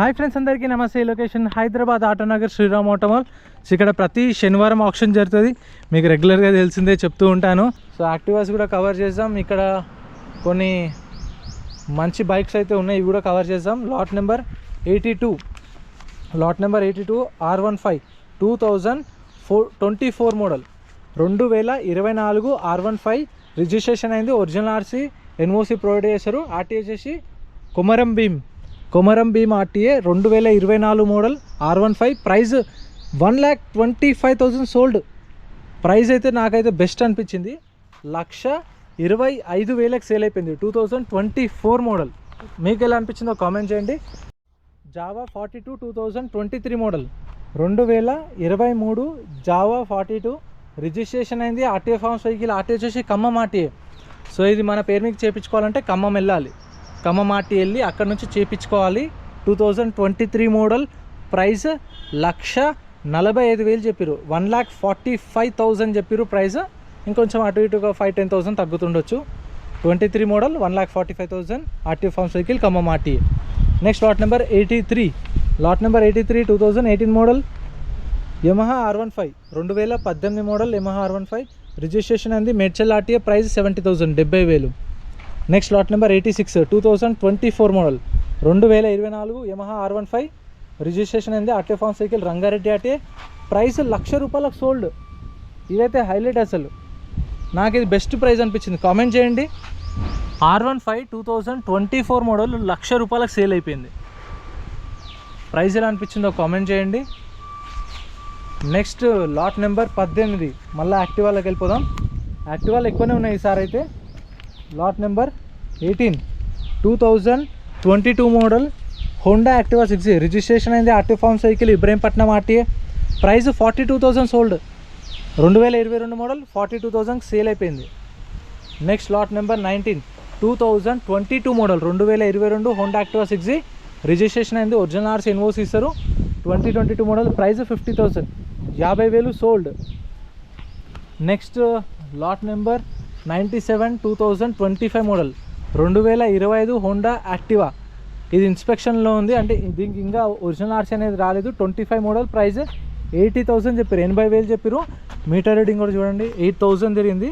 Hi friends, అందరికీ నమస్తే. ఈ location Hyderabad Autonagar Shriram Automall. So ఇక్కడ ప్రతి శనివారం ఆప్షన్ జరుగుతుంది, మీకు రెగ్యులర్గా తెలిసిందే చెప్తూ ఉంటాను. సో యాక్టివాస్ కూడా కవర్ చేద్దాం. ఇక్కడ కొన్ని మంచి బైక్స్ అయితే ఉన్నాయి, ఇవి కూడా కవర్ చేద్దాం. Lot number 82 R15 2024 model 2024 R15 registration అయింది. ఒరిజినల్ ఆర్సీ ఎన్ఓసి ప్రొవైడ్ చేశారు. ఆర్టీఏ వచ్చేసి Komaram Bheem RTA 2024 model R15. Price 1,25,000 sold. Price అయితే నాకైతే బెస్ట్ అనిపించింది. 1,25,000 సేల్ అయిపోయింది. 2024 మోడల్. మీకు ఎలా అనిపించిందో కామెంట్ చేయండి. జావా 42 2023 మోడల్ 2023 జావా 42 రిజిస్ట్రేషన్ అయింది. RTA forms vehicle. ఆర్టీఏ వచ్చేసి ఖమ్మం ఆర్టీఏ. సో ఇది మన పేరు మీకు చేయించుకోవాలంటే ఖమ్మం వెళ్ళాలి. ఖమ్మం ఆర్టీఏ వెళ్ళి అక్కడ నుంచి చేయించుకోవాలి. 2023 మోడల్. ప్రైస్ 1,45,000 చెప్పారు. 1,45,000 చెప్పారు ప్రైస్. ఇంకొంచెం అటు ఇటుగా 5-10,000 తగ్గుతుండొచ్చు. 23 model 1,45,000 RTA forms vehicle Khammam RTA. Next lot number 83 2018 model Yamaha R15 2018 model Yamaha R15 registration అయింది. Medchal RTA. Price 70,000 70,000. Next lot number 86 2024 model 2024 Yamaha R15 registration అయింది. RTA forms vehicle Rangareddy RTA. Price 1,00,000 రూపాయలకు sold. ఇదైతే highlight. అసలు నాకు ఇది best price అనిపించింది. Comment చేయండి. R15 2024 model 1,00,000 రూపాయలకు సేల్ అయిపోయింది. ప్రైస్ ఎలా అనిపించిందో కామెంట్ చేయండి. నెక్స్ట్ లాట్ నెంబర్ 18 మళ్ళీ యాక్టివాలోకి వెళ్ళిపోదాం. యాక్టివాలు ఎక్కువనే ఉన్నాయి ఈసారి అయితే. Lot number 18 2022 model Honda Activa 6 registration అయింది. RTA forms vehicle Ibrahimpatnam RTA. Price 42,000 sold. 2022 model 42,000 sale అయిపోయింది. Next lot number 19 2022 model 2022 Honda Activa 6 registration అయింది. ఒరిజినల్ ఆర్స్ ఎన్ఓసి ఇస్తారు. 2022 model. Price 50,000 50,000 sold. Next lot number 97 2025 model 2025 Honda Activa. ఇది ఇన్స్పెక్షన్లో ఉంది, అంటే దీనికి ఇంకా ఒరిజినల్ ఆర్సీ అనేది రాలేదు. 25 మోడల్. ప్రైస్ 80,000 చెప్పారు. 80,000 చెప్పారు. మీటర్ రీడింగ్ కూడా చూడండి. 8,000 తిరిగింది.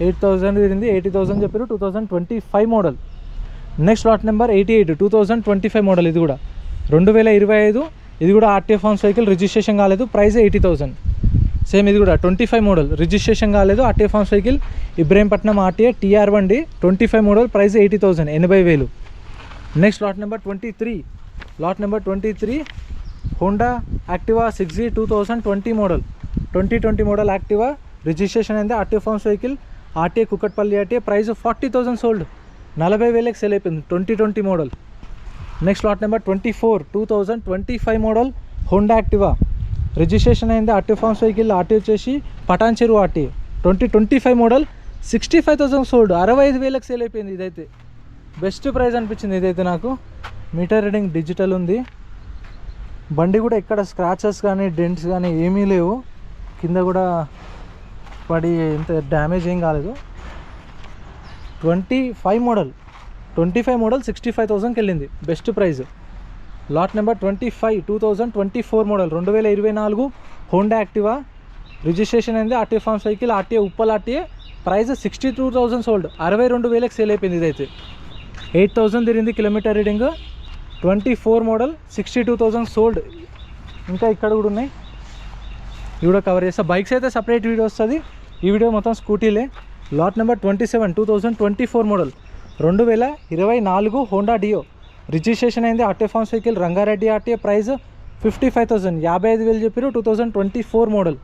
80,000 చెప్పారు. 2025 model. Next lot number 88 2025 model. ఇది కూడా 2025. ఇది కూడా ఆర్టీఏ ఫార్మ్స్ వెహికల్. రిజిస్ట్రేషన్ కాలేదు. ప్రైస్ 80,000. సేమ్ ఇది కూడా 25 మోడల్. రిజిస్ట్రేషన్ కాలేదు. RTA forms vehicle Ibrahimpatnam RTA TR1D 25 model. Price 80,000 80,000. Next lot number 23 Honda Activa 6 2020 model 2020 model Activa registration అయింది. RTA forms vehicle RTA Kukatpally RTA. Price 40,000 sold. 40,000 sale అయిపోయింది. 2020 model. Next lot number 24 2025 model Honda Activa registration అయింది. RTA forms vehicle RTA వచ్చేసి పటాన్ చెరువు RTA. 2025 model 65,000 sold. 65,000 sale అయిపోయింది. ఇదైతే best price అనిపించింది. ఇదైతే నాకు. మీటర్ రీడింగ్ డిజిటల్ ఉంది. బండి కూడా ఎక్కడ స్క్రాచెస్ కానీ డెంట్స్ కానీ ఏమీ లేవు. కింద కూడా పడి ఎంత డ్యామేజ్ ఏం కాలేదు. 25 మోడల్ 65,000కి వెళ్ళింది. Best price. Lot number 25 2024 model 2024 Honda Activa registration అయింది. RTA forms vehicle RTA Uppal RTA. Price 62,000 sold. 62,000 sale అయిపోయింది. ఇదైతే 8,000 తిరిగింది కిలోమీటర్ రీడింగ్. 24 model 62,000 sold. ఇంకా ఇక్కడ కూడా ఉన్నాయి, ఇవి కూడా కవర్ చేస్తా. బైక్స్ అయితే సపరేట్ వీడియో వస్తుంది. ఈ వీడియో మొత్తం స్కూటీలే. Lot number 27 2024 model 2024 Honda Dio registration అయింది. RTA forms vehicle Rangareddy RTA. Price 55,000 55,000 చెప్పారు. 2024 model.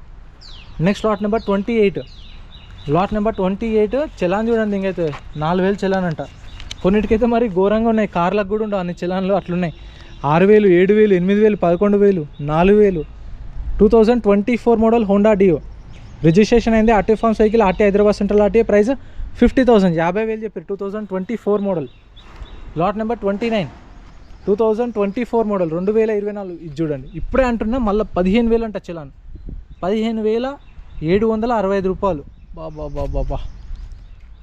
Next lot number 28 challan చూడండి. ఇంకైతే 4,000 చలాన్ అంట. కొన్నిటికైతే మరి ఘోరంగా ఉన్నాయి. కార్లకు కూడా ఉండవు అన్ని చలాన్లు అట్లున్నాయి. 6,000 7,000 8,000 11,000 4,000. 2024 మోడల్ హోండా డియో రిజిస్ట్రేషన్ అయింది. RTA forms vehicle RTA Hyderabad central RTA. Price 50,000 50,000 చెప్పారు. 2024 మోడల్. Lot number 29 2024 model 2024. ఇది చూడండి, ఇప్పుడే అంటున్నా మళ్ళీ 15,000 అంట చలాన్. 15,765 రూపాయలు. బాబా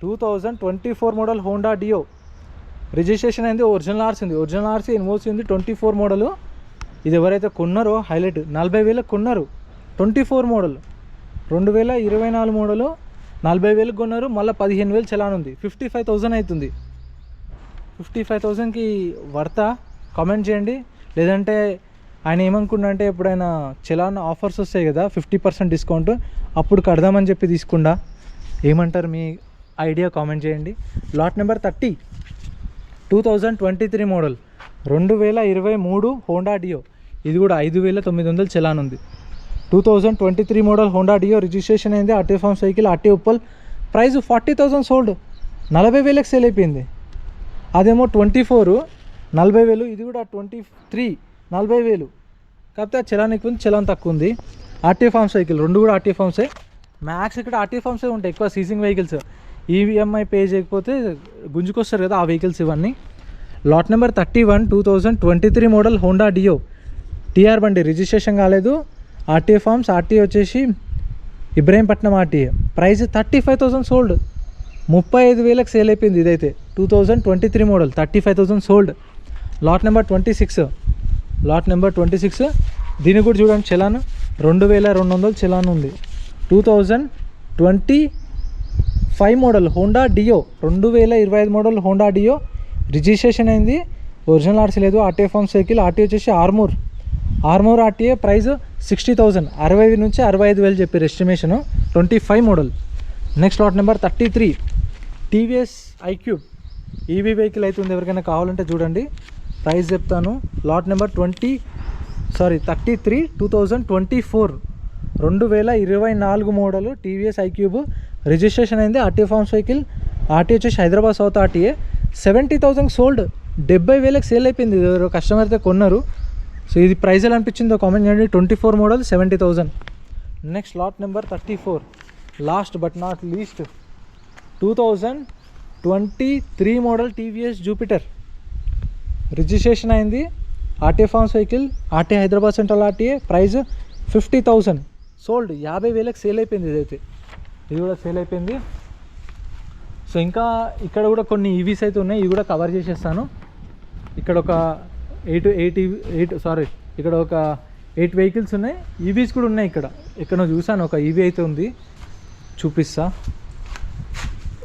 2024 మోడల్ హోండా డియో రిజిస్ట్రేషన్ అయింది, ఒరిజినల్ ఆర్సీ ఉంది, ఒరిజినల్ ఆర్సీ ఎన్ఓసి ఉంది, 24 మోడలు. ఇది ఎవరైతే కొన్నారో హైలైట్, 40,000 కొన్నారు, 24 మోడల్, 2024 మోడలు, 40,000 కొన్నారు, మళ్ళీ 15,000 చలాన్ ఉంది, 55,000 అవుతుంది. 55,000కి వర్తా? కామెంట్ చేయండి. లేదంటే ఆయన ఏమనుకున్నా అంటే ఎప్పుడైనా చలాన్ ఆఫర్స్ వస్తాయి కదా 50% డిస్కౌంట్, అప్పుడు కడదామని చెప్పి తీసుకుండా, ఏమంటారు మీ ఐడియా కామెంట్ చేయండి. Lot number 30, 2023 model, 2023 Honda Dio. ఇది కూడా 5,900 చలాన్ ఉంది. 2023 మోడల్ హోండా డియో, రిజిస్ట్రేషన్ అయింది, RT form cycle, RT Uppal. Price 40,000 sold, 40,000కి సేల్ అయిపోయింది. అదేమో 24 40,000, ఇది కూడా 23 40,000. కాకపోతే చలాన్ ఎక్కువ ఉంది, చలాన్ తక్కువ ఉంది. ఆర్టీ ఫార్మ్ సైకిల్, రెండు కూడా ఆర్టీ ఫార్మ్సే. మ్యాక్స్ ఇక్కడ ఆర్టీ ఫార్మ్సే ఉంటాయి ఎక్కువ, సీజింగ్ వెహికల్స్. ఈఎంఐ పే చేయకపోతే గుంజుకొస్తారు కదా ఆ వెహికల్స్ ఇవన్నీ. Lot number 31, 2023 model Honda Dio, TR బండి, రిజిస్ట్రేషన్ కాలేదు, ఆర్టీఏ ఫార్మ్స్, ఆర్టీఏ వచ్చేసి ఇబ్రహీంపట్నం ఆర్టీఏ. ప్రైస్ 35,000 సోల్డ్, 35,000కి సేల్ అయిపోయింది. ఇదైతే 2023 model, 35,000 sold. Lot number 26, lot number 26, దీన్ని కూడా చూడండి చలాన్ 2,200 చలాన్ ఉంది. 2025 model Honda Dio, 2025 model Honda Dio, registration అయింది, ఒరిజినల్ ఆర్సీ లేదు, ఆర్టీఏ ఫార్మ్ సైకిల్, ఆర్టీఏ వచ్చేసి ఆర్మూర్ ఆర్టీఏ. ప్రైస్ 60,000, 60 నుంచి 65,000 చెప్పారు estimation. 25 model. Next lot number 33, TVS iQube, EV vehicle అవుతుంది. ఎవరికైనా కావాలంటే చూడండి, ప్రైస్ చెప్తాను. Lot number 33, 2024 2024 model, TVS iQube, registration అయింది, ఆర్టీఏ ఫార్మ్ సైకిల్, ఆర్టీఏ వచ్చేసి హైదరాబాద్ సౌత్ ఆర్టీఏ. 70,000 సోల్డ్, 70,000కి సేల్ అయిపోయింది. ఎవరు కస్టమర్ అయితే కొన్నారు. సో ఇది ప్రైస్ ఎలా అనిపించిందో కామెంట్ చేయండి. 24 model, 70,000. Next lot number 34, last but not least, 2023 model TVS Jupiter, registration అయింది, RTA form cycle, RTA Hyderabad central RTA. Price 50,000 sold, 50,000కి సేల్ అయిపోయింది. ఇదైతే ఇది కూడా సేల్ అయిపోయింది. సో ఇంకా ఇక్కడ కూడా కొన్ని ఈవీస్ అయితే ఉన్నాయి, ఇవి కూడా కవర్ చేసేస్తాను. ఇక్కడ ఒక 8 వెహికల్స్ ఉన్నాయి, ఈవీస్ కూడా ఉన్నాయి. ఇక్కడ చూసాను ఒక ఈవీ అయితే ఉంది, చూపిస్తా.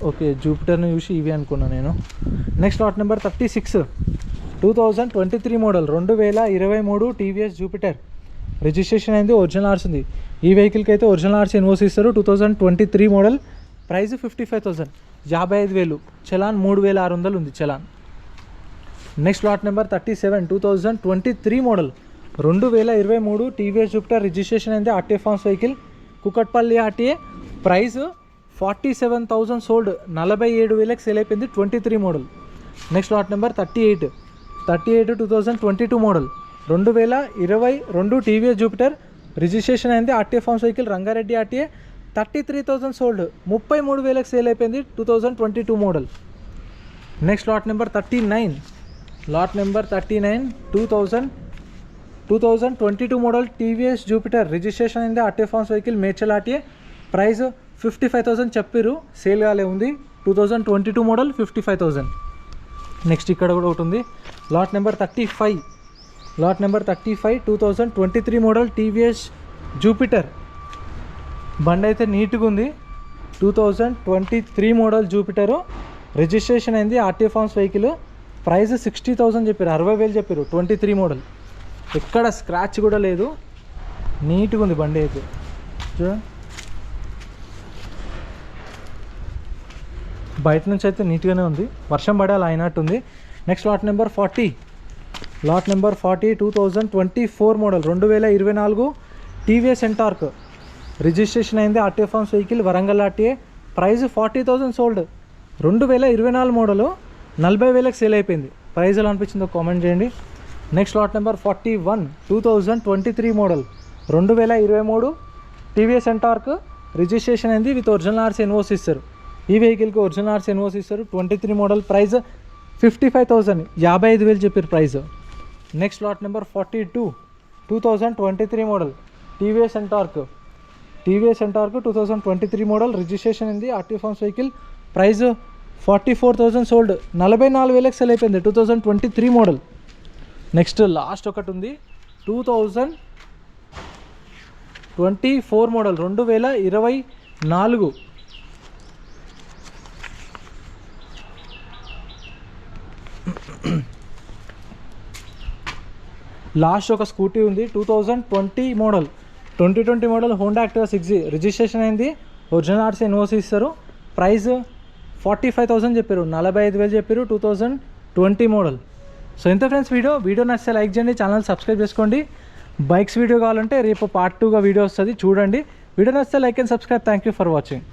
ఓకే, జూపిటర్ని చూసి ఈవీ అనుకున్నాను నేను. Next lot number 36, 2023 model, 2023 TVS Jupiter, registration అయింది, ఒరిజినల్ ఆర్సీ ఉంది. ఈ వెహికల్కి అయితే ఒరిజినల్ ఆర్సీ ఎన్ఓసి ఇస్తారు. 2023 మోడల్, ప్రైస్ 55,000, 55,000 చలాన్, 3,600 ఉంది challan. Next lot number 37, 2023 model, 2023 TVS Jupiter, registration అయింది, RTA forms vehicle, Kukatpally RTA. Price 47,000 sold, 47,000కి సేల్ అయిపోయింది. 23 model. Next lot number 38, 2022 model, 2022 TVS Jupiter, registration అయింది, RTA form cycle, Rangareddy RTA. 33,000 sold, 33,000కి sale అయిపోయింది. 2022 model. Next lot number 39, lot number 39, 2022 model TVS Jupiter, registration అయింది, RTA forms vehicle, Medchal RTA. Price 55,000 చెప్పారు, sale కాలే ఉంది. 2022 model, 55,000. Next ఇక్కడ కూడా ఒకటి ఉంది, lot number 35, lot number 35, 2023 model TVS Jupiter. బండి అయితే నీట్గా ఉంది. 2023 మోడల్ జూపిటరు, రిజిస్ట్రేషన్ అయింది, ఆర్టీఏ ఫార్మ్స్ వెహికల్. ప్రైస్ 60,000 చెప్పారు, 60,000 చెప్పారు. 23 మోడల్, ఎక్కడ స్క్రాచ్ కూడా లేదు, నీట్గా ఉంది బండి అయితే. చూడండి, బయట నుంచి అయితే నీట్గానే ఉంది, వర్షం పడాలి అయినట్టుంది. Next lot number 40, lot number 40, 2024 model, 2024 TVS NTorq, registration అయింది, RTA forms vehicle, Warangal RTA. Price 40,000 sold, 2024 model, 40,000కి సేల్ అయిపోయింది. ప్రైస్ ఎలా అనిపించిందో కామెంట్ చేయండి. Next lot number 41, 2023 model, 2023 TVS NTorq, registration అయింది, విత్ ఒరిజినల్ ఆర్సీ ఎన్ఓసి ఇస్తారు. ఈ వెహికల్కి ఒరిజినల్ ఆర్సీ ఎన్ఓసి ఇస్తారు. 23 మోడల్, ప్రైస్ 55,000, 55,000 చెప్పారు price. Next lot number 42, 2023 model TVS NTorq, TVS NTorq 2023 model, registration అయింది, RTA forms vehicle. Price 44,000 sold, 44,000 sale అయిపోయింది. 2023 model. Next last ఒకటి ఉంది 2024 మోడల్, 2024. లాస్ట్ ఒక స్కూటీ ఉంది 2020 model, 2020 model Honda Activa 6G registration అయింది. Original RC NOC ఇస్తారు. Price 45,000 చెప్పారు, 45,000 చెప్పారు. 2020 మోడల్. సో ఇంత ఫ్రెండ్స్ వీడియో నచ్చితే లైక్ చేయండి, ఛానల్ సబ్స్క్రైబ్ చేసుకోండి. బైక్స్ వీడియో కావాలంటే రేపు పార్ట్ 2గా వీడియో వస్తుంది, చూడండి. వీడియో నచ్చితే like and subscribe. Thank you for watching.